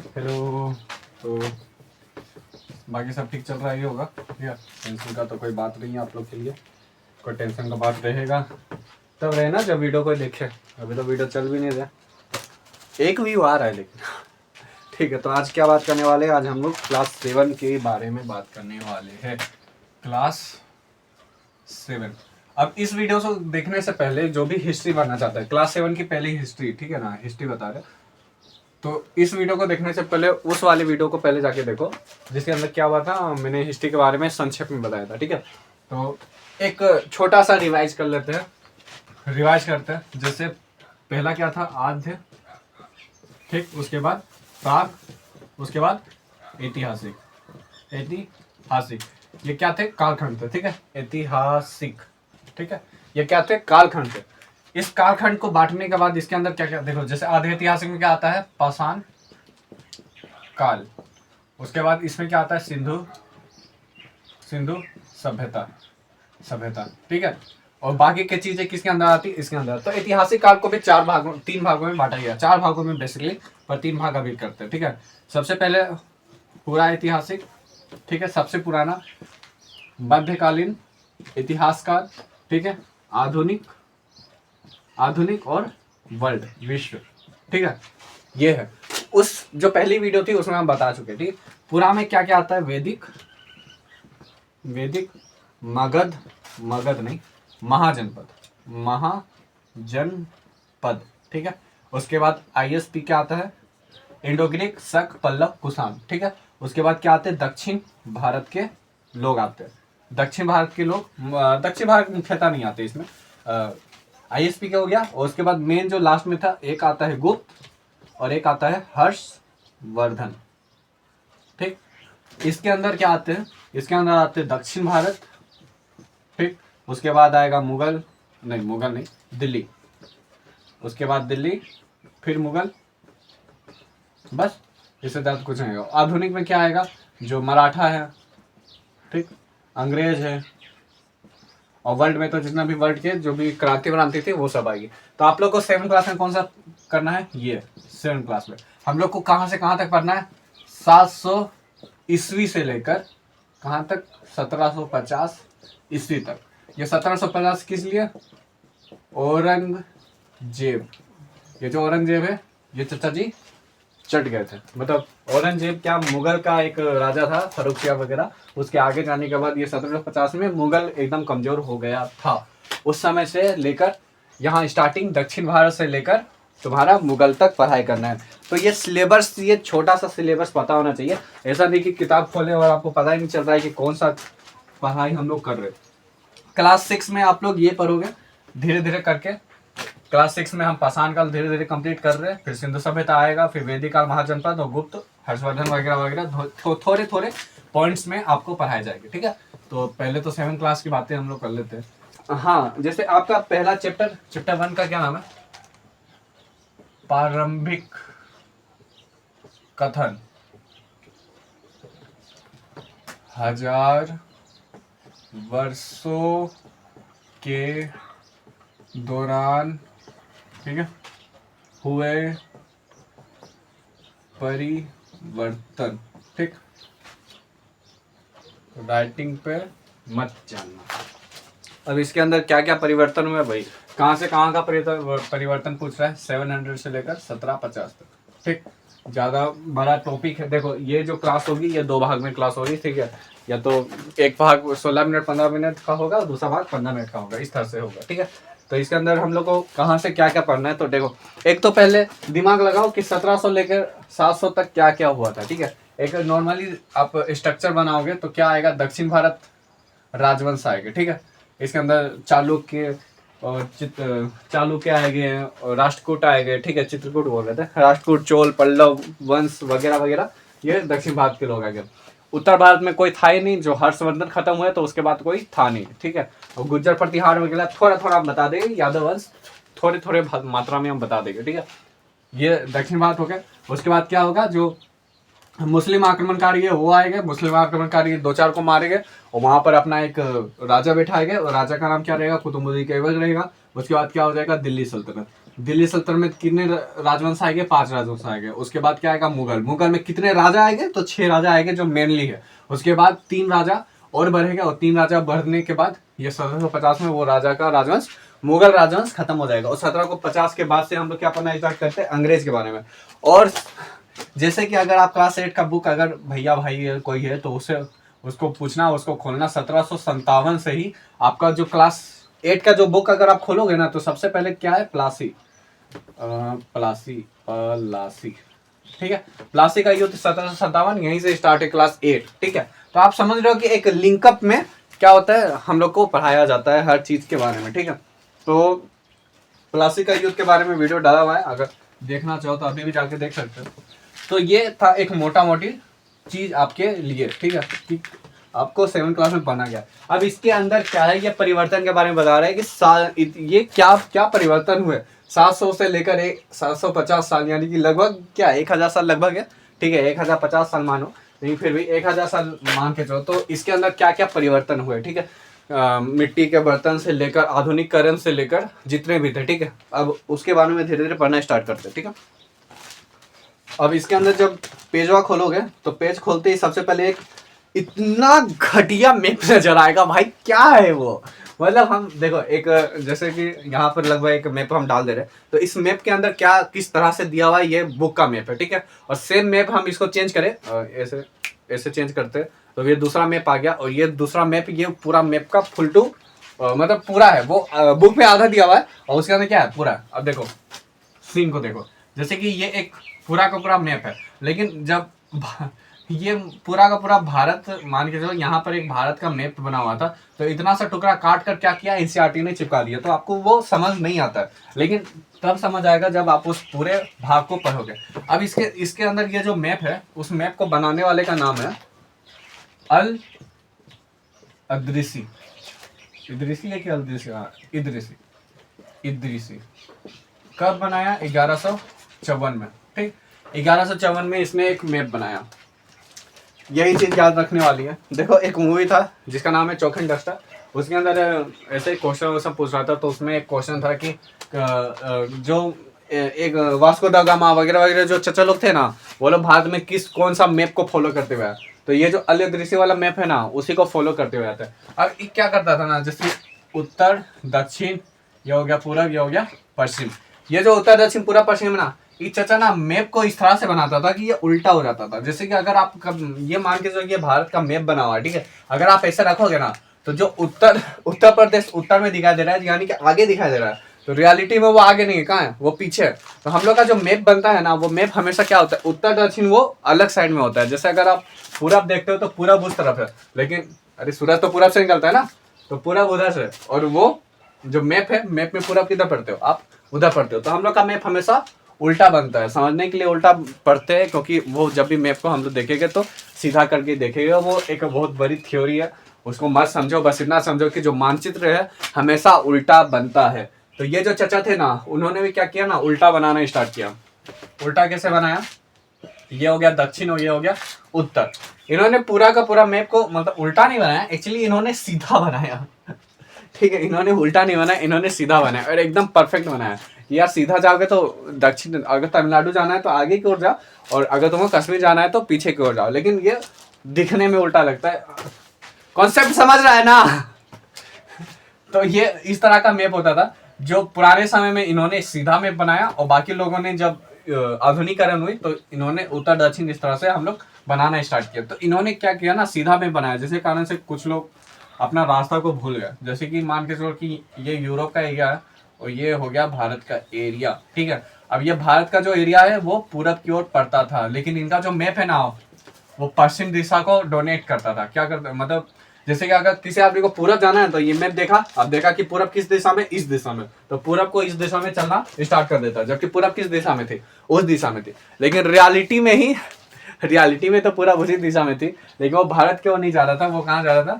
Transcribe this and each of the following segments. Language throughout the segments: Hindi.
हेलो। तो बाकी सब ठीक चल रहा ही होगा, ठीक है। टेंशन का तो कोई बात नहीं है आप लोग के लिए, कोई टेंशन का बात रहेगा तब रहे ना जब वीडियो कोई देखे। अभी तो वीडियो चल भी नहीं रहा, एक व्यू आ रहा है लेकिन ठीक है। तो आज क्या बात करने वाले हैं, आज हम लोग क्लास 7 के बारे में बात करने वाले हैं। क्लास 7। अब इस वीडियो को देखने से पहले जो भी हिस्ट्री पढ़ना चाहता है, क्लास 7 की पहली हिस्ट्री, ठीक है ना, हिस्ट्री बता रहे, तो इस वीडियो को देखने से पहले उस वाले वीडियो को पहले जाके देखो जिसके अंदर क्या हुआ था, मैंने हिस्ट्री के बारे में संक्षेप में बताया था, ठीक है। तो एक छोटा सा रिवाइज कर लेते हैं, रिवाइज करते हैं। जैसे पहला क्या था, आद्य, ठीक, उसके बाद प्राग, उसके बाद ऐतिहासिक। ऐतिहासिक ये क्या थे, कालखंड थे, ठीक है। ऐतिहासिक, ठीक है, ये क्या थे, कालखंड थे। इस कालखंड को बांटने के बाद इसके अंदर क्या क्या देखो, जैसे आधे ऐतिहासिक में क्या आता है, पाषाण काल। उसके बाद इसमें क्या आता है, सिंधु सभ्यता, ठीक है। और बाकी की चीजें किसके अंदर आती है, इसके अंदर। तो ऐतिहासिक काल को भी तीन भागों में बांटा गया, 4 भागों में बेसिकली, पर 3 भाग अभी करते हैं, ठीक है। सबसे पहले पूरा ऐतिहासिक, ठीक है, सबसे पुराना मध्यकालीन इतिहास काल, ठीक है, आधुनिक और वर्ल्ड, विश्व, ठीक है। ये है उस जो पहली वीडियो थी उसमें हम बता चुके, ठीक। पूरा में क्या क्या आता है, वैदिक, मगध नहीं, महाजनपद, ठीक है। उसके बाद ISP क्या आता है, इंडो ग्रीक, शक, पल्लव, कुषाण, ठीक है। उसके बाद क्या आते हैं, दक्षिण भारत के लोग आते हैं। दक्षिण भारत के लोग, दक्षिण भारत मुख्यतः नहीं आते इसमें, ISP क्या हो गया। और उसके बाद मेन जो लास्ट में था, एक आता है गुप्त और एक आता है हर्षवर्धन, ठीक। इसके अंदर क्या आते हैं, इसके अंदर आते हैं दक्षिण भारत, ठीक। उसके बाद आएगा मुगल नहीं, दिल्ली। उसके बाद दिल्ली, फिर मुगल, बस, इससे ज़्यादा कुछ नहीं होगा। आधुनिक में क्या आएगा, जो मराठा है, ठीक, अंग्रेज है, और वर्ल्ड में तो जितना भी वर्ल्ड के जो भी क्रांति थी वो सब आएगी। तो आप लोग को 7 क्लास में कौन सा करना है, ये 7 क्लास में हम लोग को कहाँ से कहाँ तक पढ़ना है, 700 ईस्वी से लेकर कहाँ तक, 1750 ईस्वी तक। ये 1750 किस लिए, औरंगजेब, ये जो औरंगजेब है, ये चाचा जी चट गए थे। मतलब औरंगजेब क्या, मुगल का एक राजा था, फर्रुखिया वगैरह। उसके आगे जाने के बाद ये 1750 में मुगल एकदम कमजोर हो गया था। उस समय से लेकर यहाँ स्टार्टिंग दक्षिण भारत से लेकर तुम्हारा मुगल तक पढ़ाई करना है। तो ये सिलेबस, ये छोटा सा सिलेबस पता होना चाहिए। ऐसा नहीं कि किताब खोले और आपको पता ही नहीं चल रहा है कि कौन सा पढ़ाई हम लोग कर रहे हैं। क्लास 6 में आप लोग ये पढ़ोगे धीरे धीरे करके। क्लास 6 में हम पाषाण काल धीरे धीरे कंप्लीट कर रहे हैं, फिर सिंधु सभ्यता आएगा, फिर वैदिक काल, महाजनपद और गुप्त, हर्षवर्धन वगैरह वगैरह, थोड़े थोड़े पॉइंट्स में आपको पढ़ाए जाएंगे, ठीक है। तो पहले तो 7 क्लास की बातें हम लोग कर लेते हैं। हाँ, जैसे आपका पहला चैप्टर 1 का क्या नाम है, प्रारंभिक कथन, 1000 वर्षों के दौरान, ठीक है, हुए परिवर्तन, ठीक। राइटिंग पे मत जानना। अब इसके अंदर क्या क्या परिवर्तन हुआ भाई, कहाँ से कहाँ का परिवर्तन पूछ रहा है, 700 से लेकर 1750 तक, ठीक। ज़्यादा बड़ा टॉपिक है। देखो ये जो क्लास होगी ये 2 भाग में क्लास होगी, ठीक है। या तो एक भाग 16 मिनट 15 मिनट का होगा, दूसरा भाग 15 मिनट का होगा, इस तरह से होगा, ठीक है। तो इसके अंदर हम लोग को कहाँ से क्या क्या पढ़ना है, तो देखो एक तो पहले दिमाग लगाओ कि 1700 लेकर 700 तक क्या क्या हुआ था, ठीक है। एक नॉर्मली आप स्ट्रक्चर बनाओगे तो क्या आएगा, दक्षिण भारत राजवंश आएगा, ठीक है। इसके अंदर चालुक्य और चालुक्य आएंगे और राष्ट्रकूट आएंगे, ठीक है, चित्रकूट बोल रहे थे, राष्ट्रकूट, चोल, पल्लव वंश वगैरह वगैरह, ये दक्षिण भारत के लोग आएंगे। उत्तर भारत में कोई था ही नहीं, जो हर्षवर्धन खत्म हुए तो उसके बाद कोई था नहीं, ठीक है। और गुज्जर प्रतिहार वगैरह थोड़ा थोड़ा हम बता देंगे, यादव वंश थोड़े थोड़े मात्रा में हम बता देंगे, ठीक है। ये दक्षिण भारत हो गया। उसके बाद क्या होगा, जो मुस्लिम आक्रमणकारी है वो आएंगे, मुस्लिम आक्रमणकारी 2-4 को मारेंगे और वहां पर अपना एक राजा बैठाएंगे और राजा का नाम क्या रहेगा, कुतुबुद्दीन ऐबक रहेगा। उसके बाद क्या हो जाएगा, दिल्ली सल्तनत। दिल्ली सल्तनत में कितने राजवंश आएंगे? 5 राजवंश आएंगे। उसके बाद क्या आएगा? मुगल। मुगल में कितने राजा आएंगे? तो 6 राजा आएंगे जो मेनली है। उसके बाद 3 राजा और बढ़ेगा, और 3 राजा बढ़ने के बाद ये 1750 में वो राजा का राजवंश, मुगल राजवंश खत्म हो जाएगा। और 1750 के बाद से हम लोग क्या पढ़ना स्टार्ट करते हैं? अंग्रेज के बारे में। और जैसे कि अगर आप क्लास 8 का बुक अगर भैया भाई कोई है तो उसे उसको पूछना, उसको खोलना 1757 से ही आपका जो क्लास 8 का जो बुक अगर आप खोलोगे ना, तो सबसे पहले क्या है? प्लासी, पलासी, ठीक है। प्लासी का युद्ध 1757 यहीं से स्टार्ट है, क्लास 8, ठीक है। तो आप समझ रहे हो कि एक लिंकअप में क्या होता है, हम लोग को पढ़ाया जाता है हर चीज के बारे में, ठीक है। तो प्लासी का युद्ध के बारे में वीडियो डाला हुआ है, अगर देखना चाहो तो अभी भी जाके देख सकते हो। तो ये था एक मोटा मोटी चीज आपके लिए, ठीक है, कि आपको 7th क्लास में पढ़ना गया। अब इसके अंदर क्या है, ये परिवर्तन के बारे में बता रहे हैं कि ये क्या क्या परिवर्तन हुए 700 से लेकर 750 साल, यानी कि लगभग क्या 1000 साल लगभग है, ठीक है। 1050 साल मानो, लेकिन फिर भी 1000 साल मान के चलो। तो इसके अंदर क्या क्या परिवर्तन हुए, ठीक है। मिट्टी के बर्तन से लेकर आधुनिकरण से लेकर जितने भी थे, ठीक है। अब उसके बारे में धीरे धीरे पढ़ना स्टार्ट करते हैं, ठीक है। अब इसके अंदर जब पेजवा खोलोगे तो पेज खोलते ही सबसे पहले एक इतना घटिया मैप नजर आएगा भाई, क्या है वो। मतलब हम देखो एक जैसे कि यहाँ पर लगभग एक मैप हम डाल दे रहे हैं, तो इस मैप के अंदर क्या किस तरह से दिया हुआ है, ये बुक का मैप है, ठीक है। और सेम मैप हम इसको चेंज करें, ऐसे ऐसे चेंज करते हैं तो ये दूसरा मैप आ गया। और ये दूसरा मैप, ये पूरा मैप का फुल टू मतलब पूरा है वो, बुक में आधा दिया हुआ है और उसके अंदर क्या है पूरा। अब देखो सीन को देखो, जैसे कि ये एक पूरा का पूरा मैप है, लेकिन जब ये पूरा का पूरा भारत मान के चलो, यहाँ पर एक भारत का मैप बना हुआ था, तो इतना सा टुकड़ा काट कर क्या किया, एनसीईआरटी ने चिपका दिया। तो आपको वो समझ नहीं आता है, लेकिन तब समझ आएगा जब आप उस पूरे भाग को पढ़ोगे। अब इसके अंदर ये जो मैप है, उस मैप को बनाने वाले का नाम है अल अदृसी। इदरीसी है कि अदृसी? इदरीसी, इदरीसी। कब बनाया? 1154 में, ठीक। 1154 में इसने एक मैप बनाया। यही चीज याद रखने वाली है। देखो एक मूवी था जिसका नाम है चौक एंड डस्टर, उसके अंदर ऐसे क्वेश्चन वैसा पूछ रहा था। तो उसमें एक क्वेश्चन था कि जो एक वास्को दा गामा वगैरह वगैरह जो चचा लोग थे ना, वो लोग भारत में कौन सा मैप को फॉलो करते हुए आए। तो ये जो अल अदृसी वाला मैप है ना, उसी को फॉलो करते हुए आता है। अब ये क्या करता था ना, जैसे उत्तर दक्षिण, ये हो गया पूरब, ये हो गया पश्चिम। ये जो उत्तर दक्षिण पूरा पश्चिम ना, ये चचा ना मैप को इस तरह से बनाता था कि ये उल्टा हो जाता था। जैसे कि अगर आप ये मान के चलो ये भारत का मैप बना हुआ है, ठीक है। अगर आप ऐसे रखोगे ना, तो जो उत्तर प्रदेश उत्तर में दिखाई दे रहा है, यानी कि आगे दिखाई दे रहा है, तो रियलिटी में वो आगे नहीं है, कहाँ है, वो पीछे है। तो हम लोग का जो मैप बनता है ना, वो मैप हमेशा क्या होता है, उत्तर दक्षिण वो अलग साइड में होता है। जैसे अगर आप पूरब देखते हो तो पूरब उस तरफ है, लेकिन अरे सूरज तो पूरब से निकलता है ना, तो पूरब उधर से। और वो जो मैप है, मैप में पूरब किधर पढ़ते हो आप? उधर पढ़ते हो। तो हम लोग का मैप हमेशा उल्टा बनता है। समझने के लिए उल्टा पढ़ते हैं, क्योंकि वो जब भी मैप को हम लोग देखेंगे तो सीधा करके देखेंगे। वो एक बहुत बड़ी थ्योरी है, उसको मत समझो, बस इतना समझो कि जो मानचित्र है हमेशा उल्टा बनता है। तो ये जो चचा थे ना, उन्होंने भी क्या किया ना, उल्टा बनाना स्टार्ट किया। उल्टा कैसे बनाया? ये हो गया दक्षिण और ये हो गया उत्तर। इन्होंने पूरा का पूरा मैप को मतलब उल्टा नहीं बनाया, एक्चुअली इन्होंने सीधा बनाया। ठीक है, इन्होंने उल्टा नहीं बनाया, इन्होंने सीधा बनाया और एकदम परफेक्ट बनाया। यार सीधा जाओगे तो दक्षिण, अगर तमिलनाडु जाना है तो आगे की ओर जाओ, और अगर तुम्हें कश्मीर जाना है तो पीछे की ओर जाओ। लेकिन ये दिखने में उल्टा लगता है। कॉन्सेप्ट समझ रहा है ना? तो ये इस तरह का मैप होता था, जो पुराने समय में इन्होंने सीधा मैप बनाया, और बाकी लोगों ने जब आधुनिकरण हुई तो इन्होंने उत्तर दक्षिण इस तरह से हम लोग बनाना स्टार्ट किया। तो इन्होंने क्या किया ना, सीधा मैप बनाया, जिसके कारण से कुछ लोग अपना रास्ता को भूल गए। जैसे कि मान के चलो कि ये यूरोप का एरिया है और ये हो गया भारत का एरिया, ठीक है। अब ये भारत का जो एरिया है वो पूरब की ओर पड़ता था, लेकिन इनका जो मैप है ना, वो पश्चिम दिशा को डोनेट करता था। क्या करता, मतलब जैसे कि अगर किसी आदमी को पूरब जाना है तो ये मैप देखा, अब देखा कि पूरब किस दिशा में, इस दिशा में, तो पूरब को इस दिशा में चलना स्टार्ट कर देता, जबकि पूरब किस दिशा में थी, उस दिशा में थी। लेकिन रियलिटी में तो पूरब उसी दिशा में थी, लेकिन वो भारत की ओर नहीं जा रहा था, वो कहाँ जा रहा था,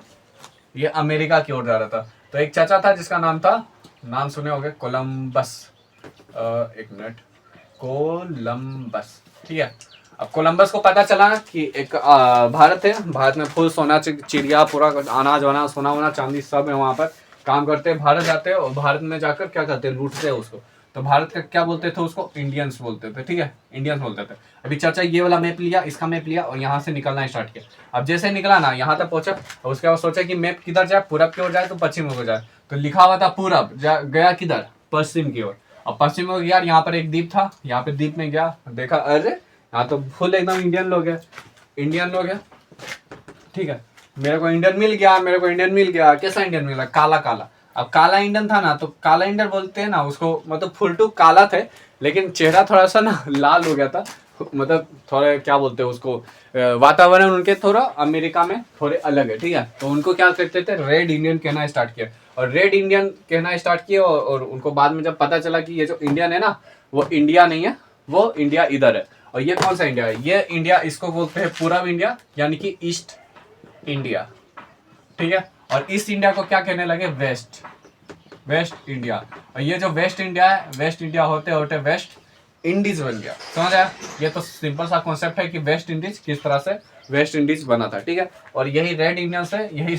ये अमेरिका की ओर जा रहा था। तो एक चाचा था जिसका नाम था, नाम सुने होंगे, कोलंबस। एक मिनट, कोलंबस, ठीक है। अब कोलंबस को पता चला कि एक भारत है, भारत में फुल सोना चिड़िया, पूरा अनाज वनाज, सोना वोना चांदी सब है, वहाँ पर काम करते हैं। भारत जाते हैं और भारत में जाकर क्या करते हैं, लूटते हैं उसको। तो भारत का क्या बोलते थे उसको, इंडियंस बोलते थे, ठीक है, इंडियंस बोलते थे। अभी चाचा ये वाला मैप लिया, इसका मैप लिया और यहाँ से निकलना स्टार्ट किया। अब जैसे निकला ना यहाँ तक पहुंचा, और उसके बाद सोचा कि मैप किधर जाए, पूरब की ओर जाए तो पश्चिम की ओर जाए, तो लिखा हुआ था पूरब, गया किधर, पश्चिम की ओर। अब पश्चिम में गया, यहाँ पर एक द्वीप था, यहाँ पे द्वीप में गया, देखा अरे यहाँ तो फुल एकदम इंडियन लोग है, इंडियन लोग है, ठीक है। मेरे को इंडियन मिल गया, मेरे को इंडियन मिल गया। कैसा इंडियन मिला, काला काला। अब काला इंडियन था ना, तो काला इंडियन बोलते हैं ना उसको, मतलब फुल टू काला थे, लेकिन चेहरा थोड़ा सा ना लाल हो गया था, मतलब थोड़ा क्या बोलते हैं उसको, वातावरण उनके थोड़ा अमेरिका में थोड़े अलग है, ठीक है। तो उनको क्या करते थे, रेड इंडियन कहना स्टार्ट किया, और रेड इंडियन कहना स्टार्ट किया, और उनको बाद में जब पता चला कि ये जो इंडियन है ना, वो इंडिया नहीं है, वो इंडिया इधर है। और ये कौन सा इंडिया है, ये इंडिया इसको बोलते हैं पूर्व इंडिया, यानी कि ईस्ट इंडिया, ठीक है। और ईस्ट इंडिया को क्या कहने लगे, वेस्ट इंडिया। और ये जो वेस्ट इंडिया है, वेस्ट इंडिया होते होते वेस्ट इंडीज बन गया, समझ आया। ये तो सिंपल सा कॉन्सेप्ट है कि वेस्ट इंडीज किस तरह से वेस्ट इंडीज बना था, ठीक है। और यही रेड इंडियंस है, यही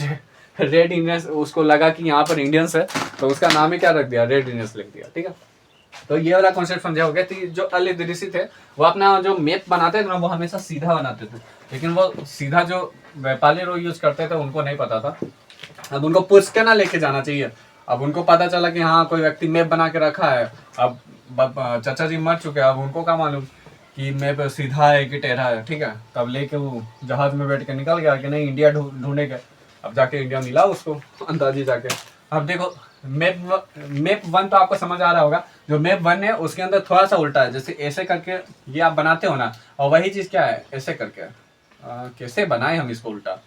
रेड इंडियंस, उसको लगा कि यहाँ पर इंडियंस है, तो उसका नाम ही क्या रख दिया, रेड इंडियंस लिख दिया, ठीक है। तो ये वाला कॉन्सेप्ट समझा हो गया। तो जो अल इदरीसी थे वो अपना जो मैप बनाते थे ना, वो हमेशा सीधा बनाते थे, लेकिन वो सीधा जो व्यापारी लोग यूज करते थे उनको नहीं पता था। अब उनको पूछ के ना लेके जाना चाहिए। अब उनको पता चला कि हाँ कोई व्यक्ति मैप बना के रखा है, अब चाचा जी मर चुके हैं, अब उनको क्या मालूम कि मैप सीधा है कि टेढ़ा है, ठीक है। तब लेके वो जहाज में बैठ के निकल गया कि नहीं इंडिया ढूंढने के। अब जाके इंडिया मिला उसको अंदाजी जाके। अब देखो मैप 1 तो आपको समझ आ रहा होगा, जो मैप 1 है उसके अंदर थोड़ा सा उल्टा है, जैसे ऐसे करके ये आप बनाते हो ना, और वही चीज क्या है ऐसे करके, कैसे बनाए हम इसको उल्टा,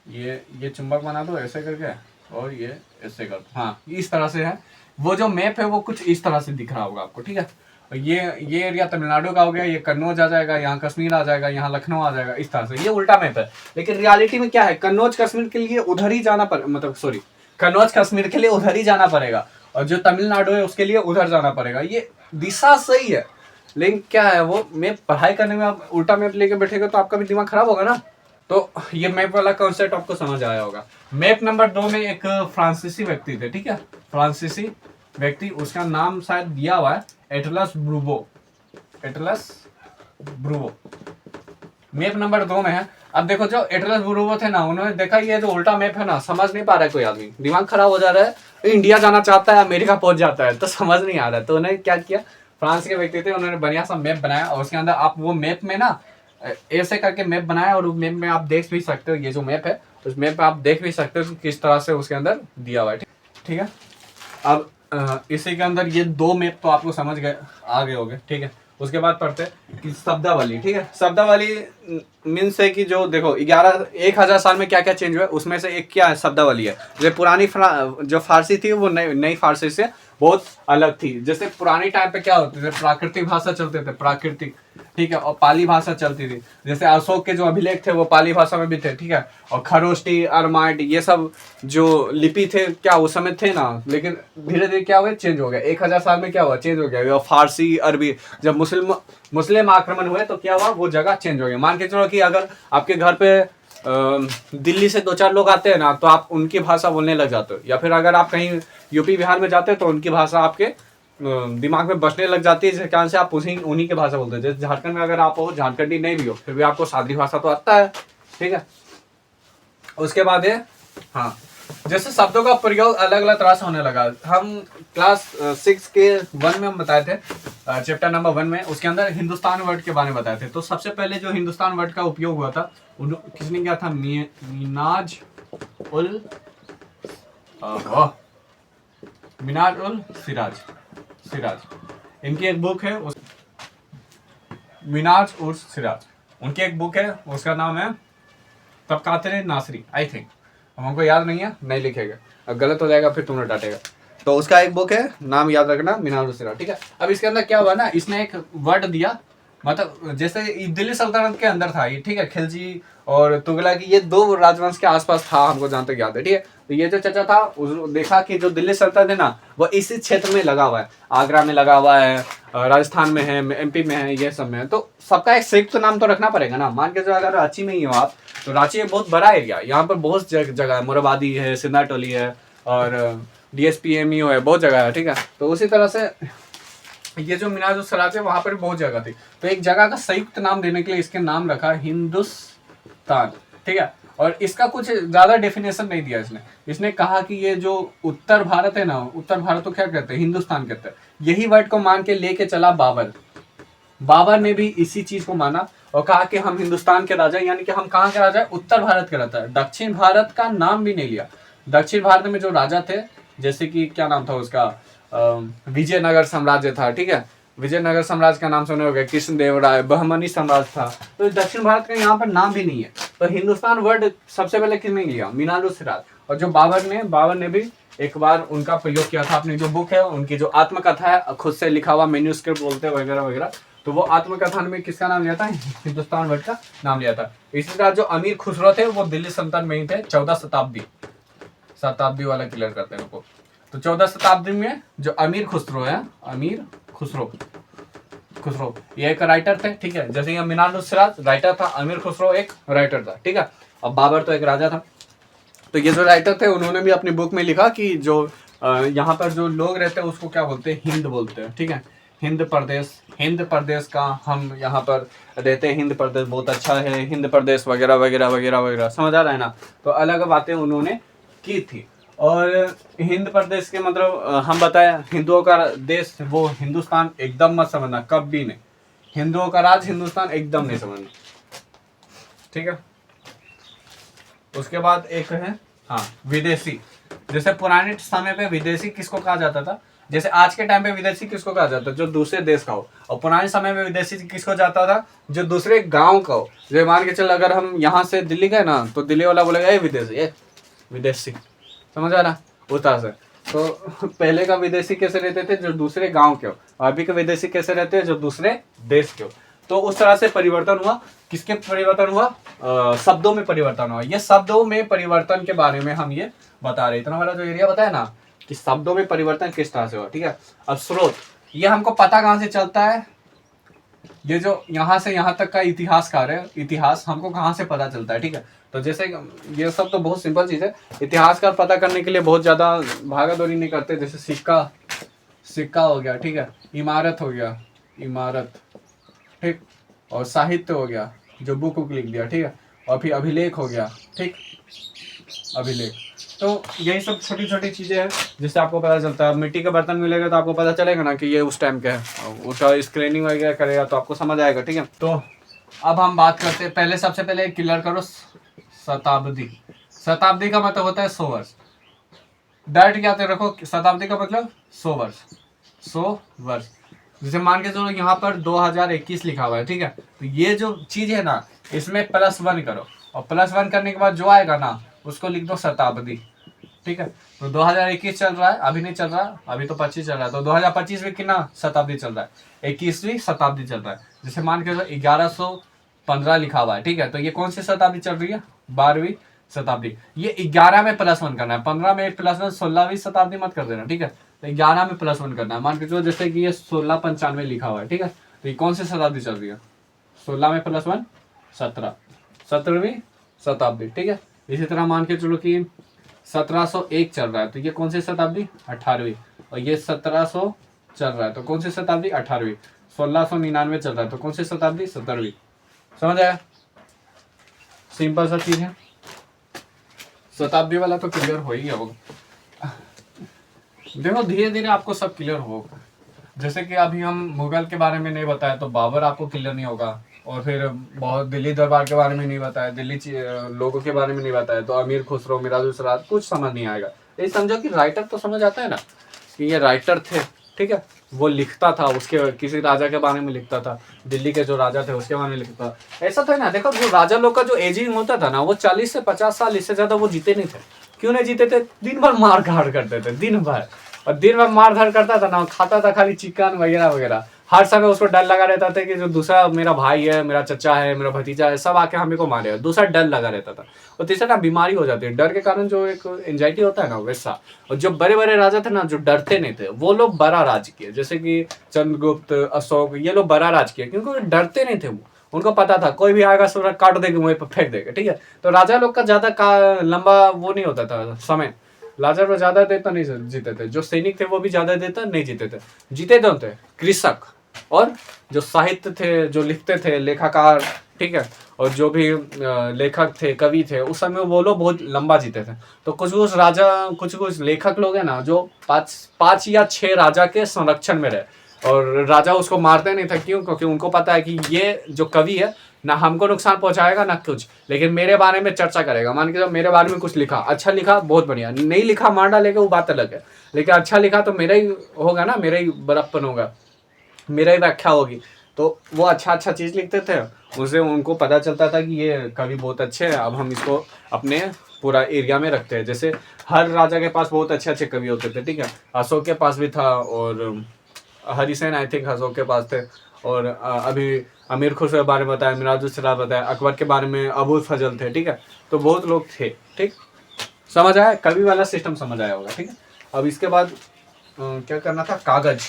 ये चुंबक बना दो ऐसे करके, और ये ऐसे कर दो, हाँ इस तरह से है। वो जो मैप है वो कुछ इस तरह से दिख रहा होगा आपको, ठीक है। और ये एरिया तमिलनाडु का हो गया, ये कन्नौज आ जाएगा, यहाँ कश्मीर आ जाएगा, यहाँ लखनऊ आ जाएगा, इस तरह से ये उल्टा मैप है। लेकिन रियलिटी में क्या है, कन्नौज कश्मीर के लिए उधर ही जाना मतलब सॉरी, कन्नौज कश्मीर के लिए उधर ही जाना पड़ेगा, और जो तमिलनाडु है उसके लिए उधर जाना पड़ेगा। ये दिशा सही है, लेकिन क्या है वो मैप पढ़ाई करने में आप उल्टा मैप लेके बैठेगा तो आपका भी दिमाग खराब होगा ना। तो ये मैप वाला कॉन्सेप्ट आपको समझ आया होगा। मैप नंबर 2 में एक फ्रांसीसी व्यक्ति थे, ठीक है, फ्रांसीसी व्यक्ति, उसका नाम शायद दिया हुआ है एटलस ब्रूवो, एटलस ब्रूवो मैप नंबर 2 में है। अब देखो जो एटलस ब्रूवो थे ना, उन्होंने देखा ये जो उल्टा मैप है ना, समझ नहीं पा रहा है कोई आदमी, दिमाग खराब हो जा रहा है, इंडिया जाना चाहता है अमेरिका पहुंच जाता है, तो समझ नहीं आ रहा है। तो उन्होंने क्या किया, फ्रांस के व्यक्ति थे, उन्होंने बढ़िया सा मैप बनाया, और उसके अंदर आप वो मैप में ना ऐसे करके मैप बनाया, और उस मैप में आप देख भी सकते हो, ये जो मैप है उस मैप पे आप देख भी सकते हो कि किस तरह से उसके अंदर दिया हुआ है, ठीक है। अब इसी के अंदर ये 2 मैप तो आपको समझ गए, आ गए होंगे, ठीक है। उसके बाद पढ़ते कि शब्दावली, ठीक है। शब्दावली मीन्स है कि जो देखो 1000 साल में क्या क्या चेंज हुआ है, उसमें से एक क्या है, शब्दावली है। जो पुरानी जो फारसी थी वो नई फारसी से बहुत अलग थी। जैसे पुरानी टाइम पे क्या होते थे, प्राकृतिक भाषा चलते थे, प्राकृतिक, ठीक है, और पाली भाषा चलती थी। जैसे अशोक के जो अभिलेख थे वो पाली भाषा में भी थे, ठीक है। और खरोष्टी, अरमाइट, ये सब जो लिपि थे क्या उस समय थे ना, लेकिन धीरे धीरे क्या हुआ, चेंज हो गया। 1000 साल में क्या हुआ, चेंज हो गया। फारसी, अरबी, जब मुस्लिम आक्रमण हुए तो क्या हुआ, वो जगह चेंज हो गई। मान के चलो कि अगर आपके घर पे दिल्ली से 2-4 लोग आते हैं ना, तो आप उनकी भाषा बोलने लग जाते हो, या फिर अगर आप कहीं यूपी बिहार में जाते हो तो उनकी भाषा आपके दिमाग में बसने लग जाती है, जिस कारण से आप उन्हीं की भाषा बोलते हैं। जैसे झारखंड में अगर आप हो, झारखंडी नहीं भी हो, फिर भी आपको सादरी भाषा तो आता है, ठीक है। उसके बाद है हाँ, जैसे शब्दों का प्रयोग अलग अलग तरह से होने लगा। हम क्लास 6 के 1 में हम बताए थे, चैप्टर नंबर 1 में, उसके अंदर हिंदुस्तान वर्ड के बारे में बताए थे। तो सबसे पहले जो हिंदुस्तान वर्ड का उपयोग हुआ था किसने किया था, मिनाज उल सिराज। इनकी एक बुक है मिनाज उल सिराज, उनकी एक बुक है, उसका नाम है तबकात-ए नासरी, आई थिंक, हमको याद नहीं है, नहीं लिखेगा, अब गलत हो जाएगा फिर तुमने डांटेगा। तो उसका एक बुक है, नाम याद रखना, मिनाज उल सिराज, ठीक है। अब इसके अंदर क्या हुआ ना, इसने एक वर्ड दिया, मतलब जैसे दिल्ली सल्तनत के अंदर था ये, ठीक है, खिलजी और तुगलक, ये 2 राजवंश के आसपास था, हमको जहाँ तक याद है, ठीक है। तो ये जो चाचा था देखा कि जो दिल्ली सल्तनत है ना, वो इसी क्षेत्र में लगा हुआ है, आगरा में लगा हुआ है, राजस्थान में है, एमपी में है, ये सब में है। तो सबका एक संयुक्त नाम तो रखना पड़ेगा ना। मान के जो अगर रांची में ही हो आप, तो रांची एक बहुत बड़ा एरिया, यहाँ पर बहुत जगह है, मोरबादी है, सिंधा टोली है, और DSPMU है, बहुत जगह है, ठीक है। तो उसी तरह से ये जो मीनार जो सराज है वहां पर बहुत जगह थी, तो एक जगह का संयुक्त नाम देने के लिए इसके नाम रखा हिंदुस्तान, ठीक है। और इसका कुछ ज्यादा डेफिनेशन नहीं दिया इसने, इसने कहा कि ये जो उत्तर भारत है ना, उत्तर भारत को क्या कहते हैं, हिंदुस्तान कहते हैं। यही वर्ड को मान के लेके चला बाबर। बाबर ने भी इसी चीज को माना और कहा कि हम हिंदुस्तान के राजा, यानी कि हम कहाँ के राजा है, उत्तर भारत के राजा। दक्षिण भारत का नाम भी नहीं लिया। दक्षिण भारत में जो राजा थे, जैसे कि क्या नाम था उसका, विजयनगर साम्राज्य था, ठीक है। विजयनगर साम्राज्य का नाम सुने होंगे, कृष्णदेवराय, बहमनी साम्राज्य था। तो दक्षिण भारत का यहाँ पर नाम भी नहीं है। तो हिंदुस्तान वर्ड सबसे पहले किसने लिया, मीनार सिराज। और जो बाबर ने भी एक बार उनका प्रयोग किया था। अपनी जो बुक है, उनकी जो आत्मकथा है, खुद से लिखा हुआ मेन्यूस्क्रिप्ट बोलते हैं वगैरह वगैरह, तो वो आत्मकथा में किसका नाम लिया था, हिंदुस्तान वर्ड का नाम लिया था। इसी तरह जो अमीर खुसरो थे वो दिल्ली सल्तनत में ही थे, 14 शताब्दी वाला क्लियर करते हैं उनको। तो 14 शताब्दी में जो अमीर खुसरो है, अमीर खुसरो ये एक राइटर थे, ठीक है। जैसे ये मीनार सिराज राइटर था, अमीर खुसरो एक राइटर था, ठीक है। अब बाबर तो एक राजा था। तो ये जो राइटर थे उन्होंने भी अपनी बुक में लिखा कि जो यहाँ पर जो लोग रहते हैं उसको क्या बोलते हैं, हिंद बोलते हैं, ठीक है। हिंद प्रदेश का हम यहाँ पर रहते हैं, हिंद प्रदेश बहुत अच्छा है, हिंद प्रदेश वगैरह वगैरह वगैरह वगैरह, समझ आ रहा है ना। तो अलग बातें उन्होंने की थी। और हिंद प्रदेश के मतलब हम बताया हिंदुओं का देश वो हिंदुस्तान एकदम मत समझना, कभी नहीं। हिंदुओं का राज हिंदुस्तान एकदम नहीं समझना, ठीक है। उसके बाद एक है हाँ विदेशी। जैसे पुराने समय पे विदेशी किसको कहा जाता था, जैसे आज के टाइम पे विदेशी किसको कहा जाता है, जो दूसरे देश का हो। और पुराने समय में विदेशी किसको जाता था, जो दूसरे गांव का हो। जैसे मान के चल अगर हम यहाँ से दिल्ली गए ना, तो दिल्ली वाला बोलेगा ये विदेशी, समझ आ रहा, उतना से। तो पहले का विदेशी कैसे रहते थे, जो दूसरे गांव के हो। अभी के विदेशी कैसे रहते हैं, जो दूसरे देश के हो। तो उस तरह से परिवर्तन हुआ। किसके परिवर्तन हुआ, शब्दों में परिवर्तन हुआ। ये शब्दों में परिवर्तन के बारे में हम ये बता रहे। इतना वाला जो एरिया बताया ना कि शब्दों में परिवर्तन किस तरह से हुआ, ठीक है। अब स्रोत, ये हमको पता कहाँ से चलता है, ये जो यहाँ से यहाँ तक का इतिहासकार है, इतिहास हमको कहाँ से पता चलता है, ठीक है। तो जैसे ये सब तो बहुत सिंपल चीज है। इतिहास का पता करने के लिए बहुत ज्यादा भागा दौड़ी नहीं करते। जैसे सिक्का हो गया, ठीक है। इमारत हो गया, ठीक। और साहित्य हो गया, जो बुक लिख दिया, ठीक है। और फिर अभिलेख हो गया, ठीक, अभिलेख। तो यही सब छोटी छोटी चीजें हैं जिससे आपको पता चलता है। मिट्टी का बर्तन मिलेगा तो आपको पता चलेगा ना कि ये उस टाइम का है। उसका स्क्रीनिंग वगैरह करेगा तो आपको समझ आएगा, ठीक है। तो अब हम बात करते हैं, पहले सबसे पहले क्लियर करो शताब्दी का मतलब होता है 100 वर्ष। डायरेक्ट क्या रखो, शताब्दी का मतलब 100 वर्ष। जैसे मान के चलो यहाँ पर 2021 लिखा हुआ है, ठीक है। तो ये जो चीज है ना, इसमें +1 करो, और +1 करने के बाद जो आएगा ना उसको लिख दो शताब्दी, ठीक है। तो 2021 चल रहा है, अभी नहीं चल रहा, अभी तो 25 चल रहा है। तो 2025 में कितना शताब्दी चल रहा है, 21वीं शताब्दी चल रहा है। जैसे मान के चलो 1115 लिखा हुआ है, ठीक है। तो ये कौन सी शताब्दी चल रही है, 12वीं शताब्दी। ये 11 में +1 करना है, 15 में +1, 16वीं शताब्दी मत कर देना, ठीक है। तो 11 में +1 करना है। मान के चलो जैसे कि ये 1695 लिखा हुआ है, ठीक है। तो ये कौन सी शताब्दी चल रही है, 16 में +1 17वीं शताब्दी, ठीक है। इसी तरह मान के चलो कि 1701 चल रहा है, तो ये कौन सी शताब्दी, 18वीं। और ये 1700 चल रहा है, तो कौन सी शताब्दी, 18वीं। 1699 चल रहा है, तो कौन सी शताब्दी, 17वीं। समझ आया, सिंपल सा चीज है। शताब्दी वाला तो क्लियर हो ही होगा। देखो धीरे धीरे आपको सब क्लियर होगा। जैसे कि अभी हम मुगल के बारे में नहीं बताया तो बाबर आपको क्लियर नहीं होगा, और फिर बहुत दिल्ली दरबार के बारे में नहीं बताया, दिल्ली लोगों के बारे में नहीं बताया, तो अमीर खुसरो, मिराजुल सराज कुछ समझ नहीं आएगा। ये समझो कि राइटर तो समझ आता है ना कि ये राइटर थे, ठीक है। वो लिखता था, उसके किसी राजा के बारे में लिखता था, दिल्ली के जो राजा थे उसके बारे में लिखता था। ऐसा तो है ना, देखो जो राजा लोग का जो एजिंग होता था ना, वो 40 से 50 साल, इससे ज्यादा वो जीते नहीं थे। क्यों नहीं जीते थे, दिन भर मार काट करते थे, दिन भर। और दिन भर मार धार करता था ना, खाता था खाली चिकन वगैरह वगैरह। हर समय उसको डर लगा रहता था कि जो दूसरा मेरा भाई है, मेरा चचा है, मेरा भतीजा है, सब आके हमें को मारेगा। दूसरा डर लगा रहता था। और तीसरा ना बीमारी हो जाती है डर के कारण, जो एक एंजाइटी होता है ना वैसा। और जो बड़े बड़े राजा थे ना, जो डरते नहीं थे, वो लोग बड़ा राज किए। जैसे कि चंद्रगुप्त, अशोक, ये लोग बड़ा राज किए क्योंकि वो डरते नहीं थे। वो उनको पता था कोई भी आएगा सूरज काट देगा, वहीं पर फेंक देगा, ठीक है। तो राजा लोग का ज्यादा लंबा वो नहीं होता था समय, राजा में ज्यादा देता नहीं जीते थे, जो सैनिक थे वो भी ज्यादा देता नहीं जीते थे। जीते तो थे कृषक और जो साहित्य थे, जो लिखते थे लेखाकार, ठीक है, और जो भी लेखक थे, कवि थे, उस समय वो लोग बहुत लंबा जीते थे। तो कुछ कुछ राजा, कुछ कुछ लेखक लोग हैं ना जो 5 या 6 राजा के संरक्षण में रहे, और राजा उसको मारते नहीं थे। क्यों? क्योंकि उनको पता है कि ये जो कवि है ना हमको नुकसान पहुंचाएगा ना कुछ, लेकिन मेरे बारे में चर्चा करेगा। मान के जब मेरे बारे में कुछ लिखा, अच्छा लिखा बहुत बढ़िया, नहीं लिखा मार डालेगा वो बात अलग है, लेकिन अच्छा लिखा तो मेरा ही होगा ना, मेरा ही बड़प्पन होगा, मेरा ही व्याख्या होगी। तो वो अच्छा अच्छा चीज़ लिखते थे, उसे उनको पता चलता था कि ये कवि बहुत अच्छे हैं, अब हम इसको अपने पूरा एरिया में रखते हैं। जैसे हर राजा के पास बहुत अच्छे अच्छे कवि होते थे, ठीक है, अशोक के पास भी था, और हरिसेन आई थिंक अशोक के पास थे, और अभी अमीर खुसरो के बारे में बताया, मिराजुल सिराज बताया, अकबर के बारे में अबुल फजल थे, ठीक है, तो बहुत लोग थे। ठीक, समझ आया? कवि वाला सिस्टम समझ आया होगा, ठीक है। अब इसके बाद क्या करना था, कागज,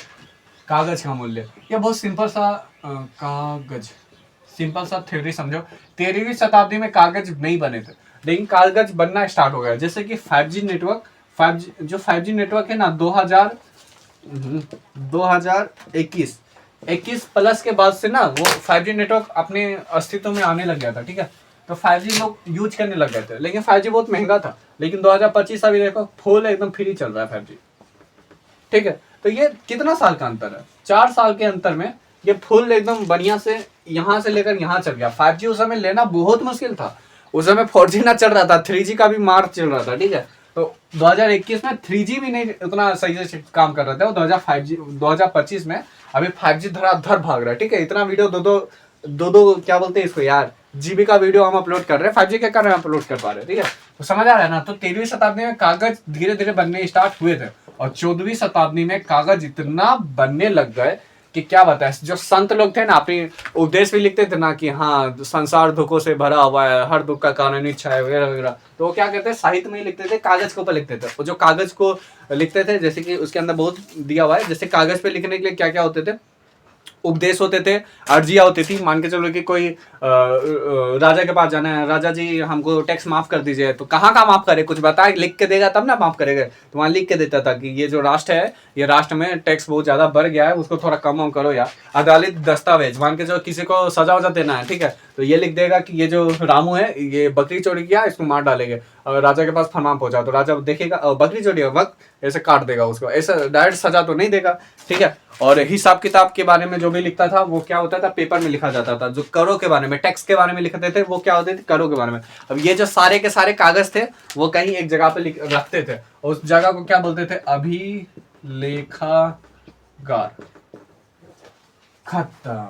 कागज का मूल्य। ये बहुत सिंपल सा कागज, सिंपल सा थ्योरी समझो। 13वीं शताब्दी में कागज नहीं बने थे, लेकिन कागज बनना स्टार्ट हो गया। जैसे कि 5G नेटवर्क, 5G नेटवर्क है ना, 2021 प्लस के बाद से ना वो 5G नेटवर्क अपने अस्तित्व में आने लग गया था, ठीक है। तो 5G लोग यूज करने लग गए थे, लेकिन 5G बहुत महंगा था। लेकिन 2025 अभी देखो फुल एकदम फ्री चल रहा है 5G, ठीक है। तो ये कितना साल का अंतर है, 4 साल के अंतर में ये फुल एकदम बढ़िया से यहाँ से लेकर यहाँ चल गया। 5G उस समय लेना बहुत मुश्किल था, उस समय 4G ना चल रहा था, 3G का भी मार्ग चल रहा था, ठीक है। तो 2021 में 3G भी नहीं उतना सही से काम कर रहा था, 2025 में अभी 5G धड़ाधड़ भाग रहा है, ठीक है। इतना वीडियो दो क्या बोलते हैं इसको यार, जीबी का वीडियो हम अपलोड कर रहे हैं, 5G के कारण अपलोड कर पा रहे हैं, ठीक है। तो समझ आ रहा है ना। तो 13वीं शताब्दी में कागज धीरे धीरे बनने स्टार्ट हुए थे, और 14वीं शताब्दी में कागज इतना बनने लग गए कि क्या बताएं। जो संत लोग थे ना, अपनी उपदेश भी लिखते थे ना कि हाँ संसार दुखों से भरा हुआ है, हर दुख का कारण इच्छा है वगैरह वगैरह, तो वो क्या कहते हैं, साहित्य में ही लिखते थे, कागज के ऊपर लिखते थे। वो जो कागज को लिखते थे, जैसे कि उसके अंदर बहुत दिया हुआ है, जैसे कागज पे लिखने के लिए क्या क्या होते थे, उपदेश होते थे, अर्जियां होती थी। मान के चलो कि कोई राजा के पास जाना है, राजा जी हमको टैक्स माफ कर दीजिए, तो कहाँ का माफ करे, कुछ बताए, लिख के देगा तब ना माफ करेगा। तो वहाँ लिख के देता था कि ये जो राष्ट्र है, ये राष्ट्र में टैक्स बहुत ज्यादा बढ़ गया है, उसको थोड़ा कम करो यार। अदालत दस्तावेज, मान के चलो किसी को सजा वजा देना है, ठीक है, तो ये लिख देगा कि ये जो रामू है ये बकरी चोरी किया, इसको मार डालेंगे। और राजा के पास फरमान पहुंचा, तो राजा देखेगा बकरी चोरी है, वक्त ऐसे काट देगा उसको, ऐसा डायरेक्ट सजा तो नहीं देगा, ठीक है। और हिसाब किताब के बारे में जो भी लिखता था वो क्या होता था, पेपर में लिखा जाता था। जो करों के बारे में, टैक्स के बारे में लिखते थे, वो क्या होते थे, करों के बारे में। अब ये जो सारे के सारे कागज थे वो कहीं एक जगह पे रखते थे, उस जगह को क्या बोलते थे, अभिलेखागार। खत्म,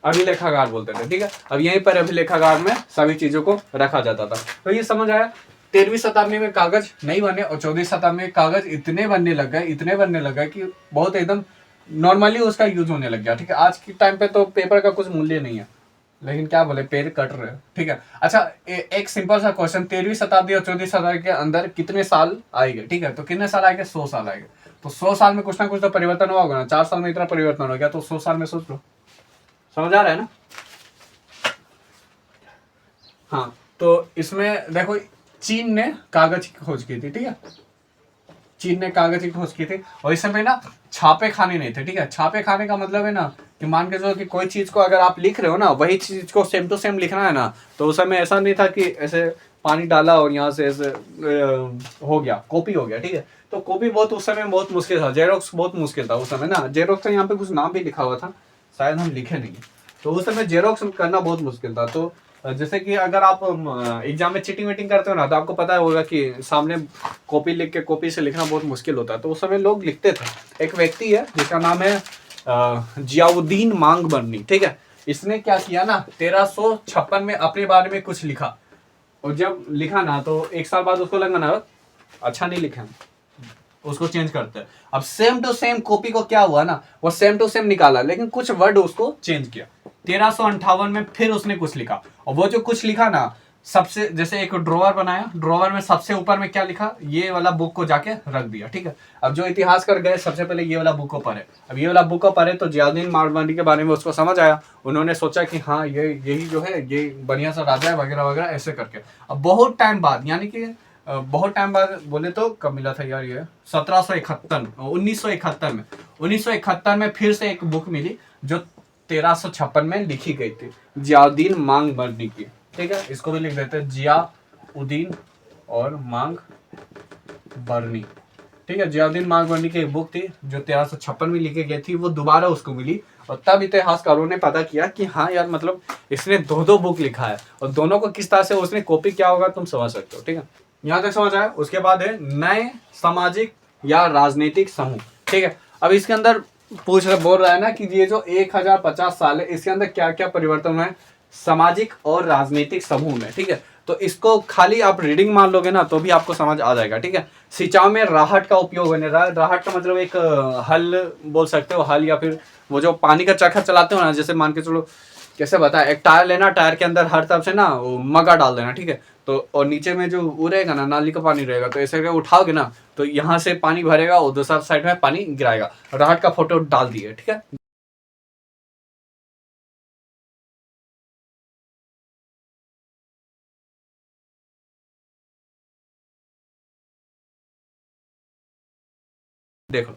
अभिलेखागार बोलते थे, ठीक है। अब यहीं पर अभिलेखागार में सभी चीजों को रखा जाता था। तो ये समझ आया। 13वीं शताब्दी में कागज नहीं बने, और 14वीं शताब्दी में कागज इतने बनने लग गए कि बहुत एकदम नॉर्मली उसका यूज होने लग गया, ठीक है। आज के टाइम पे तो पेपर का कुछ मूल्य नहीं है, लेकिन क्या बोले, पेड़ कट रहे हैं, ठीक है। अच्छा एक सिंपल सा क्वेश्चन, 13वीं शताब्दी और 14वीं शताब्दी के अंदर कितने साल आएंगे, ठीक है। तो कितने साल आएंगे, 100 साल आएंगे। तो 100 साल में कुछ ना कुछ तो परिवर्तन हुआ होगा ना। 4 साल में इतना परिवर्तन हो गया, तो 100 साल में सोच लो। समझ आ रहा है ना। हाँ, तो इसमें देखो चीन ने कागज की खोज की थी, ठीक है। चीन ने कागज की खोज की थी, और इस समय ना छापे खाने नहीं थे, ठीक है। छापे खाने का मतलब है ना कि मान के चलो कि कोई चीज को अगर आप लिख रहे हो ना, वही चीज को सेम टू सेम लिखना है ना, तो उस समय ऐसा नहीं था कि ऐसे पानी डाला और यहाँ से ऐसे हो गया, कॉपी हो गया, ठीक है। तो कॉपी बहुत उस समय बहुत मुश्किल था, जेरोक्स बहुत मुश्किल था उस समय ना। जेरोक्स का यहाँ पे कुछ नाम भी लिखा हुआ था, शायद हम लिखे नहीं, तो उस समय जेरोक्स करना बहुत मुश्किल था। तो जैसे कि अगर आप एग्जाम में चीटिंग वीटिंग करते हो ना, तो आपको पता होगा कि सामने कॉपी लिख के कॉपी से लिखना बहुत मुश्किल होता है। तो उस समय लोग लिखते थे। एक व्यक्ति है जिसका नाम है जियाउद्दीन मांगबरनी, ठीक है। इसने क्या किया ना, 1356 में अपने बारे में कुछ लिखा, और जब लिखा ना तो 1 साल बाद उसको लगा ना अच्छा नहीं लिखा, उसको चेंज करते हैं। अब सेम टू सेम कॉपी को क्या हुआ ना, वो सेम टू सेम निकाला, लेकिन कुछ वर्ड उसको चेंज किया। 1358 में फिर उसने कुछ लिखा, और वो जो कुछ लिखा ना, सबसे जैसे एक ड्रॉवर बनाया, ड्रॉवर में सबसे ऊपर में क्या लिखा, ये वाला बुक को जाके रख दिया, ठीक है। अब जो इतिहास कर गए सबसे पहले ये वाला बुक को पढ़े। अब ये वाला बुक को पढ़े तो जियाउद्दीन मांगबरनी के बारे में उसको समझ आया। उन्होंने सोचा कि हाँ यही जो है ये बढ़िया सा राजा है वगैरह वगैरह ऐसे करके। अब बहुत टाइम बाद, यानी कि बहुत टाइम बाद बोले तो कब मिला था यार ये 1771 1971 में 1971 में फिर से एक बुक मिली जो 1356 में लिखी गई थी, जियाउद्दीन मांग बरनी की। ठीक है, इसको भी लिख देते हैं जियाउद्दीन और मांग बरनी। ठीक है, जियाउद्दीन मांग बरनी की एक बुक थी जो 1356 में लिखी गई थी, वो दोबारा उसको मिली और तब इतिहासकारों ने पता किया कि हाँ यार मतलब इसने दो बुक लिखा है और दोनों को किस तरह से उसने कॉपी किया होगा तुम समझ सकते हो। ठीक है, यहाँ तक समझ आया। उसके बाद है नए सामाजिक या राजनीतिक समूह। ठीक है, अब इसके अंदर बोल रहा है ना कि ये जो 1050 साल है इसके अंदर क्या क्या परिवर्तन हुए सामाजिक और राजनीतिक समूह में। ठीक है, तो इसको खाली आप रीडिंग मान लोगे ना तो भी आपको समझ आ जाएगा। ठीक है, सिंचाई में राहट का उपयोग होने रहा। राहट का मतलब एक हल बोल सकते हो, हल या फिर वो जो पानी का चरखा चलाते हो ना, जैसे मान के चलो कैसे बताया, एक टायर लेना, टायर के अंदर हर तरफ से ना वो मगा डाल देना। ठीक है, तो और नीचे में जो वो रहेगा ना नाली का पानी रहेगा, तो ऐसे करके उठाओगे ना तो यहाँ से पानी भरेगा और दूसरा साइड में पानी गिराएगा। राहट का फोटो डाल दिए। ठीक है, देखो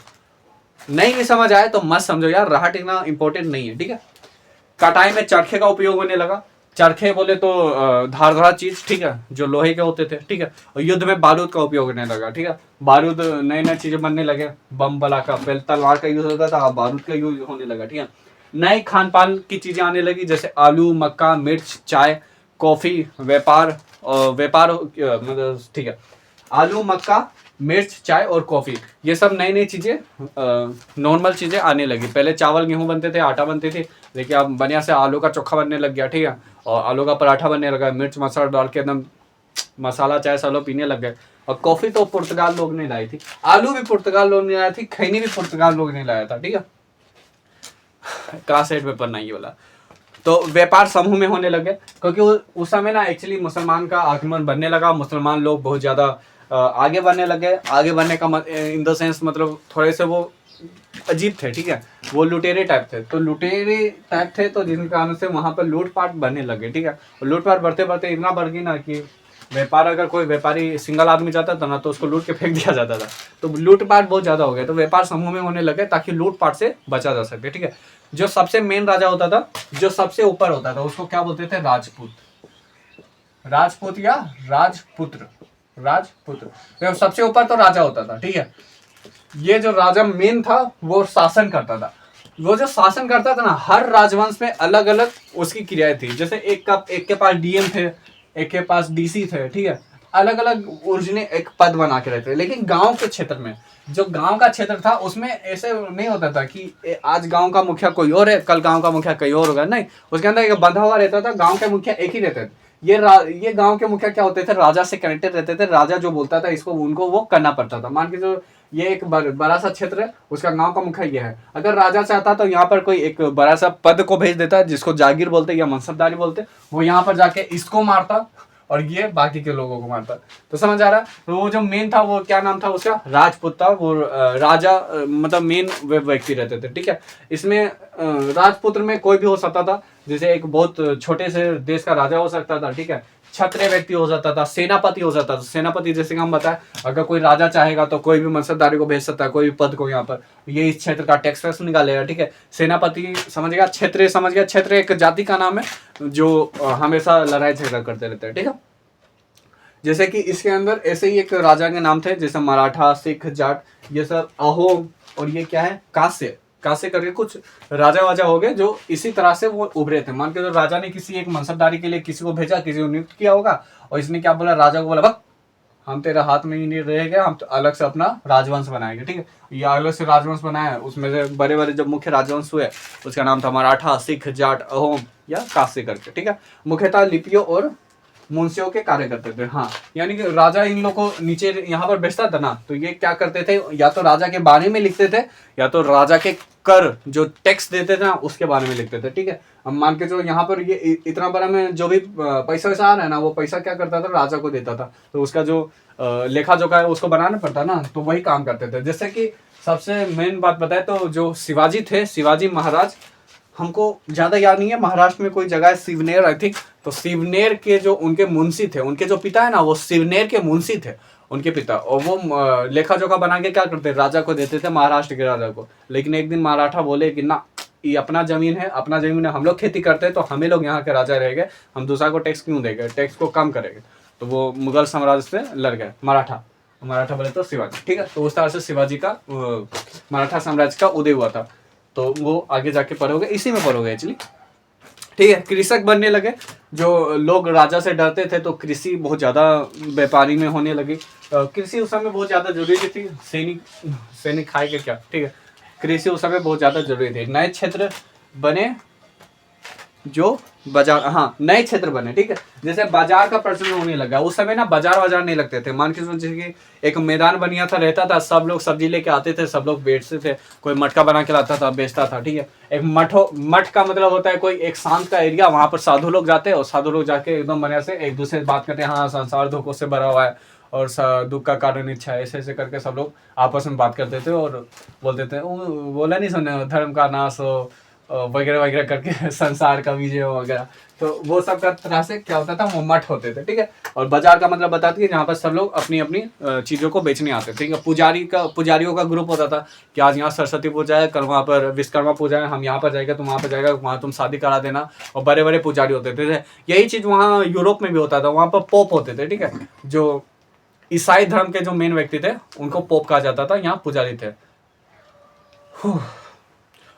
नहीं समझ आए तो मत समझो यार, राहट इतना इंपॉर्टेंट नहीं है। ठीक है, कटाई में चरखे का उपयोग होने लगा। चरखे बोले तो धारदार चीज, ठीक है, जो लोहे के होते थे। ठीक है, और युद्ध में बारूद का उपयोग होने लगा। ठीक है, बारूद नए नए चीजें बनने लगे, बम बला का, पहले तलवार का यूज होता था, अब बारूद का यूज होने लगा। ठीक है, नई खान पान की चीजें आने लगी जैसे आलू, मक्का, मिर्च, चाय, कॉफी, व्यापार और व्यापार मतलब ठीक है, आलू, मक्का, मिर्च, चाय और कॉफी, ये सब नई नई चीजें नॉर्मल चीजें आने लगी। पहले चावल गेहूं बनते थे, आटा बनते थे, देखिए अब बढ़िया से आलू का चोखा बनने लग गया। ठीक है, और आलू का पराठा बनने लगा, मिर्च मसाला डाल के एकदम मसाला चाय सब लोग पीने लग गए। और कॉफी तो पुर्तगाल लोग ने लाई थी, आलू भी पुर्तगाल लोग ने लाया थी, खैनी भी पुर्तगाल लोग ने लाया था। ठीक है, क्लास 8 में पढ़ना ये वाला। तो व्यापार समूह में होने लगे क्योंकि उस समय ना एक्चुअली मुसलमान का आगमन बनने लगा, मुसलमान लोग बहुत ज़्यादा आगे बढ़ने लगे। आगे बढ़ने का इन द सेंस मतलब थोड़े से वो अजीब थे। ठीक है, वो लुटेरे टाइप थे, तो लुटेरे टाइप थे तो जिन कारण से वहाँ पर लूटपाट बढ़ने लगे। ठीक है, और लूटपाट बढ़ते बढ़ते इतना बढ़ गई ना कि व्यापार, अगर कोई व्यापारी सिंगल आदमी जाता था ना तो उसको लूट के फेंक दिया जाता था। तो लूटपाट बहुत ज़्यादा हो गया, तो व्यापार समूह में होने लगे ताकि लूटपाट से बचा जा सके। ठीक है, जो सबसे मेन राजा होता था, जो सबसे ऊपर होता था, उसको क्या बोलते थे? राजपूत। राजपूत या राजपुत्र, राजपुत्र। तो सबसे ऊपर तो राजा होता था। ठीक है, ये जो राजा मेन था वो शासन करता था। वो जो शासन करता था ना, हर राजवंश में अलग अलग उसकी क्रियाएं थी। जैसे एक के पास डीएम थे, एक के पास डीसी थे। ठीक है, अलग अलग उर्जने एक पद बना के रहते। लेकिन गांव के क्षेत्र में, जो गांव का क्षेत्र था उसमें ऐसे नहीं होता था कि आज गांव का मुखिया कोई और है, कल गांव का मुखिया कोई और होगा। नहीं, उसके अंदर एक बंधा हुआ रहता था, गांव के मुखिया एक ही रहते थे। ये गांव के मुखिया क्या होते थे? राजा से कनेक्टेड रहते थे। राजा जो बोलता था इसको उनको वो करना पड़ता था। मान के जो ये एक बड़ा सा क्षेत्र है, उसका गांव का मुखिया ये है। अगर राजा चाहता तो यहाँ पर कोई एक बड़ा सा पद को भेज देता, जिसको जागीर बोलते या मनसबदारी बोलते, वो यहाँ पर जाके इसको मारता और ये बाकी के लोगों को मारता। तो समझ आ रहा है? तो वो जो मेन था वो क्या नाम था उसका? राजपूत था। वो राजा मतलब मेन व्यक्ति रहते थे। ठीक है, इसमें राजपुत्र में कोई भी हो सकता था, जैसे एक बहुत छोटे से देश का राजा हो सकता था। ठीक है, क्षत्रिय व्यक्ति हो जाता था, सेनापति हो जाता था। सेनापति जैसे कि हम बताएं, अगर कोई राजा चाहेगा तो कोई भी मनसबदारी को भेज सकता है, कोई भी पद को। यहाँ पर ये इस क्षेत्र का टैक्स वैक्स निकालेगा। ठीक है, सेनापति समझ गया, क्षेत्रीय समझ गया। क्षेत्र एक जाति का नाम है जो हमेशा लड़ाई झगड़ा करते रहते हैं। ठीक है, जैसे कि इसके अंदर ऐसे ही एक राजा के नाम थे, जैसे मराठा, सिख, जाट, ये सब अहोम, और ये क्या है? कास्य। कास्य करके कुछ राजा वाजा हो गए जो इसी तरह से वो उभरे थे। मान के तो राजा ने किसी एक मनसबदारी के लिए किसी को भेजा, किसी को नियुक्त किया होगा, और इसने क्या बोला? राजा को बोला, बक हम तेरे हाथ में ही नहीं रहेंगे, हम तो अलग से अपना राजवंश बनाएंगे। ठीक है, ये अलग से राजवंश बनाया। उसमें से बड़े बड़े जब मुख्य राजवंश हुए उसका नाम था मराठा, सिख, जाट, अहोम या कास्य करके। ठीक है, मुख्यतः लिपियों और मुंशियों के कार्य करते थे। हाँ, यानी कि राजा इन लोग को नीचे यहाँ पर बेचता था ना, तो ये क्या करते थे? या तो राजा के बारे में लिखते थे, या तो राजा के कर जो टैक्स देते थे ना उसके बारे में लिखते थे। ठीक है, अब मान के जो यहाँ पर ये इतना बड़ा में जो भी पैसा वैसा आ रहा है ना, वो पैसा क्या करता था? राजा को देता था। तो उसका जो लेखा जोखा है उसको बनाना पड़ता ना, तो वही काम करते थे। जैसे कि सबसे मेन बात बताए तो जो शिवाजी थे, शिवाजी महाराज, हमको ज़्यादा याद नहीं है, महाराष्ट्र में कोई जगह है शिवनेर आई थिंक, तो शिवनेर के जो उनके मुंशी थे, उनके जो पिता है ना वो शिवनेर के मुंशी थे उनके पिता, और वो लेखा जोखा बना के क्या करते, राजा को देते थे, महाराष्ट्र के राजा को। लेकिन एक दिन मराठा बोले कि ना, ये अपना जमीन है, अपना जमीन है, हम लोग खेती करते हैं तो हमें लोग यहाँ के राजा रहेंगे, हम दूसरा को टैक्स क्यों देंगे, टैक्स को कम करेंगे। तो वो मुगल साम्राज्य से लड़ गए, मराठा बोले तो शिवाजी, ठीक है। तो उस तरह से शिवाजी का मराठा साम्राज्य का उदय हुआ था। तो वो आगे जाके पढ़ोगे, इसी में पढ़ोगे एक्चुअली, ठीक है। कृषक बनने लगे, जो लोग राजा से डरते थे तो कृषि बहुत ज़्यादा व्यापारी में होने लगी। कृषि उस समय बहुत ज़्यादा जरूरी थी, सैनिक खाए के क्या, ठीक है। कृषि उस समय बहुत ज़्यादा जरूरी थी। नए क्षेत्र बने, जो बाजार, हाँ नए क्षेत्र बने, ठीक है। जैसे बाजार का प्रचलन होने लगा, उस समय ना बाजार नहीं लगते थे। मान के सोचिए कि एक मैदान बनिया था, रहता था, सब लोग सब्जी लेके आते थे, सब लोग बेचते थे, कोई मटका बना के लाता था, बेचता था, ठीक है। एक मठ का मतलब होता है कोई एक शांत का एरिया, वहां पर साधु लोग जाते हैं, और साधु लोग जाके एकदम बढ़िया से एक दूसरे से बात करते हैं, हाँ संसार दुखों से भरा हुआ है और दुख का कारण इच्छा है, ऐसे करके सब लोग आपस में बात करते थे और बोलते थे, बोला नहीं सुने, धर्म का नाश हो वगैरह वगैरह करके, संसार का विजय वगैरह। तो वो सब का तरह से क्या होता था, वो मठ होते थे, ठीक है। और बाजार का मतलब बताती है जहाँ पर सब लोग अपनी अपनी चीज़ों को बेचने आते थे, ठीक है। पुजारियों का ग्रुप होता था कि आज यहाँ सरस्वती पूजा है, कल वहाँ पर विश्वकर्मा पूजा है, हम यहाँ पर जाएगा, तुम वहाँ पर जाएगा, वहाँ तुम शादी करा देना। और बड़े बड़े पुजारी होते थे। यही चीज़ वहाँ यूरोप में भी होता था, वहाँ पर पोप होते थे, ठीक है। जो ईसाई धर्म के जो मेन व्यक्ति थे उनको पोप कहा जाता था, यहाँ पुजारी थे।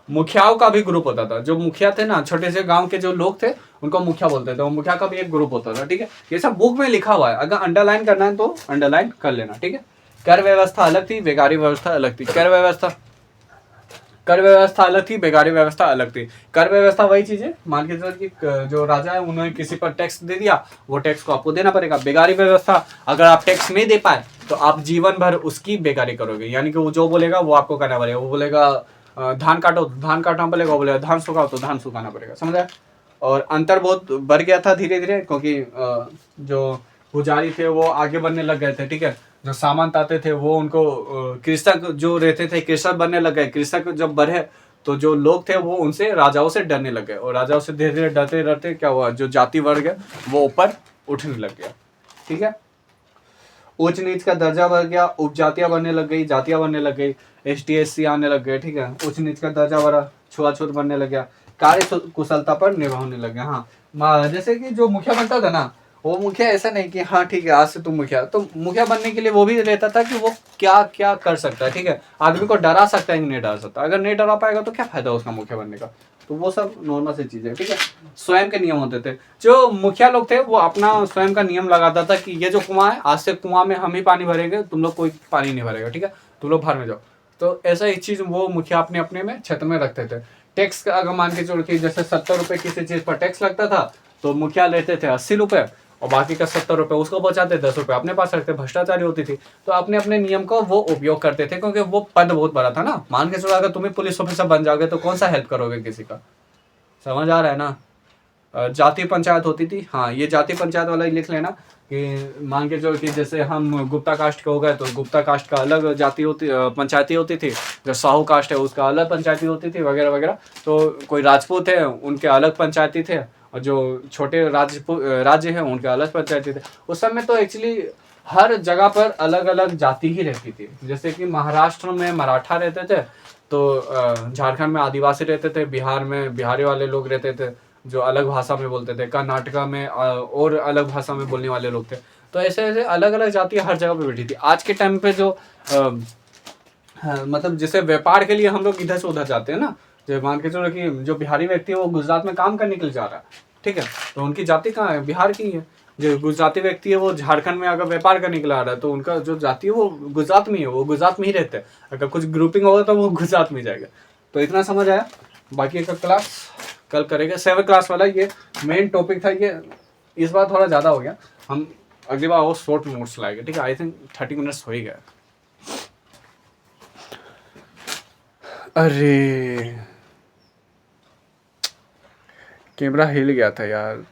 मुखियाओं का भी ग्रुप होता था, जो मुखिया थे ना, छोटे से गांव के जो लोग थे उनको मुखिया बोलते थे, वो मुखिया का भी एक ग्रुप होता था, ठीक है। ये सब बुक में लिखा हुआ है, अगर अंडरलाइन करना है तो अंडरलाइन कर लेना, ठीक है। कर व्यवस्था अलग थी, बेगारी व्यवस्था अलग थी। कर व्यवस्था अलग थी, बेगारी व्यवस्था अलग थी। कर व्यवस्था वही चीज है, मान के चलो कि जो राजा है उन्होंने किसी पर टैक्स दे दिया, वो टैक्स को आपको देना पड़ेगा। बेगारी व्यवस्था, अगर आप टैक्स नहीं दे पाए तो आप जीवन भर उसकी बेगारी करोगे, यानी कि वो जो बोलेगा वो आपको करना पड़ेगा। वो बोलेगा धान काटो तो धान काटना पड़ेगा, वो बोलेगा धान सुखाओ तो धान सुखाना पड़ेगा, समझा। और अंतर बहुत बढ़ गया था धीरे धीरे, क्योंकि जो पुजारी थे वो आगे बढ़ने लग गए थे, ठीक है। जो सामंत आते थे वो उनको कृषक जो रहते थे कृषक बनने लग गए। कृषक जब बढ़े तो जो लोग थे वो उनसे राजाओं से डरने लग गए, और राजाओं से धीरे धीरे डरते डरते क्या हुआ, जो जाति वर्ग है वो ऊपर उठने लग गया, ठीक है। उच्च नीच का दर्जा बढ़ गया, उपजातियां बनने लग गई, जातियां बनने लग गई, ST SC आने लग गए, ठीक है। उच्च नीच का दर्जा बढ़ा, छुआछूत बनने लग गया, कार्य कुशलता पर निर्भर होने लग गया। हाँ जैसे कि जो मुखिया बनता था ना, वो मुखिया ऐसा नहीं कि हाँ ठीक है आज से तुम मुखिया, तो मुखिया बनने के लिए वो भी रहता था कि वो क्या क्या कर सकता है, ठीक है। आदमी को डरा सकता है कि नहीं डरा सकता, अगर नहीं डरा पाएगा तो क्या फायदा उसका मुखिया बनने का। तो वो सब नॉर्मल सी चीजें, ठीक है। स्वयं के नियम होते थे, जो मुखिया लोग थे वो अपना स्वयं का नियम लगाता था कि ये जो कुआं है, आज से कुआं में हम ही पानी भरेंगे, तुम लोग कोई पानी नहीं भरेगा, ठीक है, तुम लोग बाहर में जाओ। तो ऐसा एक चीज वो मुखिया अपने अपने में क्षेत्र में रखते थे। टैक्स का अगर मान के चलो कि जैसे 70 रुपए किसी चीज पर टैक्स लगता था, तो मुखिया लेते थे 80 रुपए, और बाकी का 70 रुपए उसको बचाते, 10 रुपए अपने पास रखते, भ्रष्टाचारी होती थी। तो अपने अपने नियम को वो उपयोग करते थे, क्योंकि वो पद बहुत बड़ा था ना। मान के चलो अगर तुम्हें पुलिस ऑफिसर बन जाओगे तो कौन सा हेल्प करोगे किसी का, समझ आ रहा है ना। जाति पंचायत होती थी, हाँ ये जाति पंचायत वाला ही लिख लेना कि मान के चलो कि जैसे हम गुप्ता कास्ट के हो गए तो गुप्ता कास्ट का अलग जाति होती, पंचायती होती थी। जो साहू कास्ट है उसका अलग पंचायती होती थी, वगैरह वगैरह। तो कोई राजपूत है उनके अलग पंचायती थे, और जो छोटे राज्य हैं उनके अलग पंचायती थे। उस समय तो एक्चुअली हर जगह पर अलग अलग जाति ही रहती थी। जैसे कि महाराष्ट्र में मराठा रहते थे, तो झारखंड में आदिवासी रहते थे, बिहार में बिहारी वाले लोग रहते थे जो अलग भाषा में बोलते थे, कर्नाटका में और अलग भाषा में बोलने वाले लोग थे। तो ऐसे ऐसे अलग अलग जाति हर जगह पे बैठी थी। आज के टाइम पे जो मतलब जैसे व्यापार के लिए हम लोग इधर से उधर जाते हैं ना, जो मान के चलो कि जो बिहारी व्यक्ति है वो गुजरात में काम करने के लिए जा रहा है, ठीक है, तो उनकी जाति कहाँ है, बिहार की है। जो गुजराती व्यक्ति है वो झारखंड में अगर व्यापार करने के लिए आ रहा है तो उनका जो जाति है वो गुजरात में है, वो गुजरात में ही रहते हैं। अगर कुछ ग्रुपिंग होगा तो वो गुजरात में जाएगा। तो इतना समझ आया, बाकी का क्लास कल करेंगे। 7 क्लास वाला ये मेन टॉपिक था, ये इस बार थोड़ा ज़्यादा हो गया, हम अगली बार और शॉर्ट नोट्स लाएंगे, ठीक है। आई थिंक 30 मिनट्स हो ही गया। अरे कैमरा हिल गया था यार।